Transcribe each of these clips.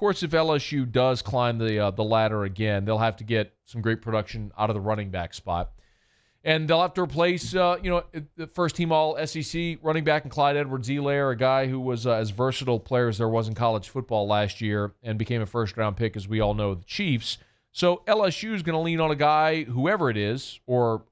course, if LSU does climb the ladder again, they'll have to get some great production out of the running back spot. And they'll have to replace, the first-team All-SEC running back in Clyde Edwards-Helaire, a guy who was as versatile player as there was in college football last year and became a first-round pick, as we all know, the Chiefs. So LSU is going to lean on a guy, whoever it is, or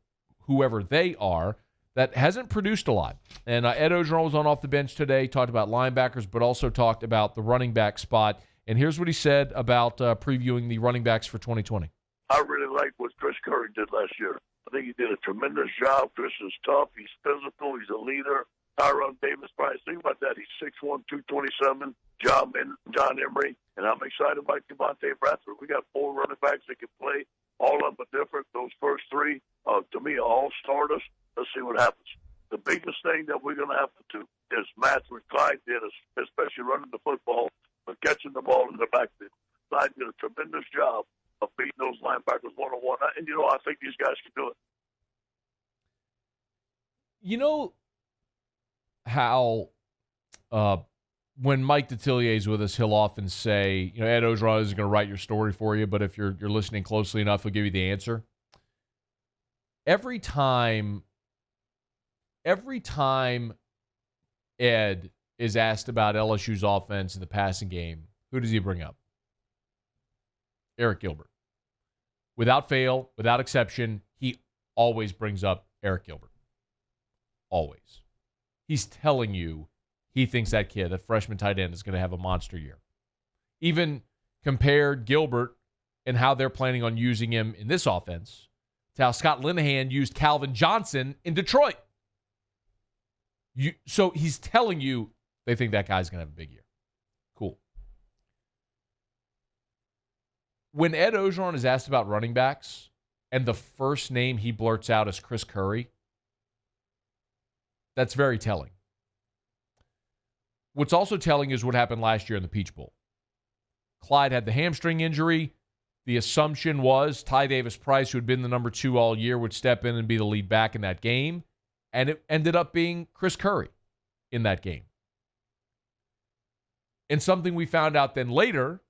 whoever they are, that hasn't produced a lot. And Ed Orgeron was on off the bench today, talked about linebackers, but also talked about the running back spot. And here's what he said about previewing the running backs for 2020. I really liked what Chris Curry did last year. I think he did a tremendous job. Chris is tough. He's physical. He's a leader. Tyrone Davis, Price, think about that. He's 6'1", 227. John Emery. And I'm excited about Devontae Bradford. We got 4 running backs that can play. All of them are different. Those first 3, to me, are all starters. Let's see what happens. The biggest thing that we're going to have to do is match what Clyde did, especially running the football, but catching the ball in the backfield. Clyde did a tremendous job of beating those linebackers one-on-one. And, I think these guys can do it. You know how when Mike Detillier is with us, he'll often say, Ed Orgeron is going to write your story for you, but if you're listening closely enough, he'll give you the answer. Every time Ed is asked about LSU's offense in the passing game, who does he bring up? Eric Gilbert. Without fail, without exception, he always brings up Eric Gilbert. Always. He's telling you he thinks that kid, that freshman tight end, is going to have a monster year. Even compared Gilbert and how they're planning on using him in this offense to how Scott Linehan used Calvin Johnson in Detroit. So he's telling you they think that guy's going to have a big year. Cool. When Ed Orgeron is asked about running backs and the first name he blurts out is Chris Curry, that's very telling. What's also telling is what happened last year in the Peach Bowl. Clyde had the hamstring injury. The assumption was Ty Davis-Price, who had been the number 2 all year, would step in and be the lead back in that game. And it ended up being Chris Curry in that game. And something we found out then later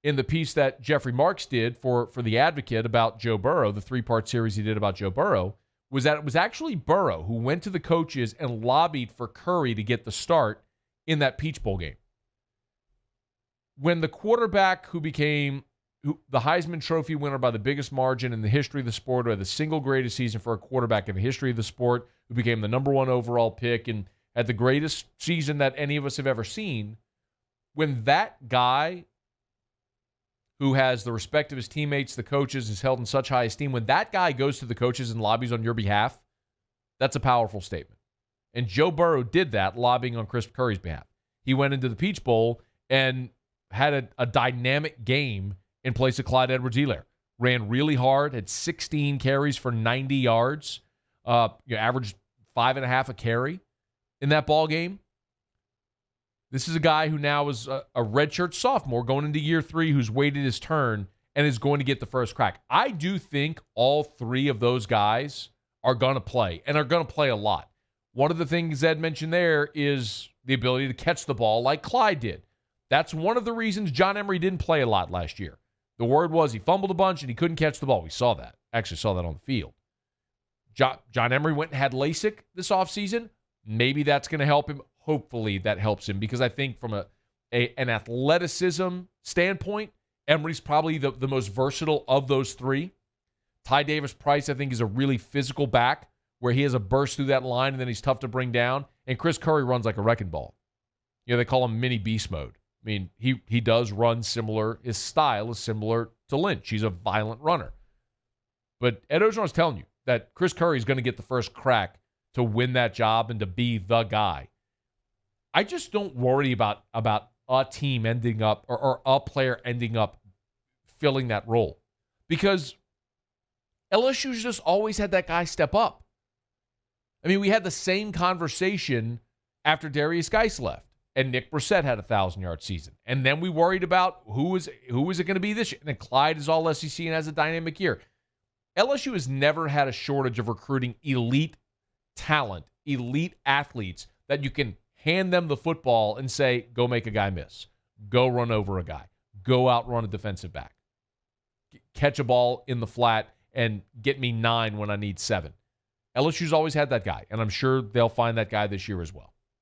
in the piece that Jeffrey Marks did for The Advocate about Joe Burrow, the 3-part series he did about Joe Burrow, was that it was actually Burrow who went to the coaches and lobbied for Curry to get the start in that Peach Bowl game. When the quarterback who became the Heisman Trophy winner by the biggest margin in the history of the sport, or the single greatest season for a quarterback in the history of the sport, who became the number 1 overall pick and had the greatest season that any of us have ever seen, when that guy who has the respect of his teammates, the coaches, is held in such high esteem, when that guy goes to the coaches and lobbies on your behalf, that's a powerful statement. And Joe Burrow did that, lobbying on Chris Curry's behalf. He went into the Peach Bowl and had a dynamic game in place of Clyde Edwards-Helaire. Ran really hard, had 16 carries for 90 yards, averaged 5.5 a carry in that ball game. This is a guy who now is a redshirt sophomore going into year 3, who's waited his turn and is going to get the first crack. I do think all 3 of those guys are going to play, and are going to play a lot. One of the things Ed mentioned there is the ability to catch the ball like Clyde did. That's one of the reasons John Emery didn't play a lot last year. The word was he fumbled a bunch and he couldn't catch the ball. We saw that. Actually saw that on the field. John Emery went and had LASIK this offseason. Maybe that's going to help him. Hopefully that helps him, because I think from an athleticism standpoint, Emery's probably the most versatile of those 3. Ty Davis-Price, I think, is a really physical back where he has a burst through that line and then he's tough to bring down. And Chris Curry runs like a wrecking ball. They call him mini beast mode. I mean, he does run similar. His style is similar to Lynch. He's a violent runner. But Ed Orgeron is telling you that Chris Curry is going to get the first crack to win that job and to be the guy. I just don't worry about a team ending up or a player ending up filling that role, because LSU's just always had that guy step up. I mean, we had the same conversation after Darius Geis left and Nick Brissett had a 1,000-yard season. And then we worried about who is it going to be this year. And then Clyde is all SEC and has a dynamic year. LSU has never had a shortage of recruiting elite talent, elite athletes that you can hand them the football and say, go make a guy miss. Go run over a guy. go outrun a defensive back. Catch a ball in the flat and get me 9 when I need 7. LSU's always had that guy, and I'm sure they'll find that guy this year as well.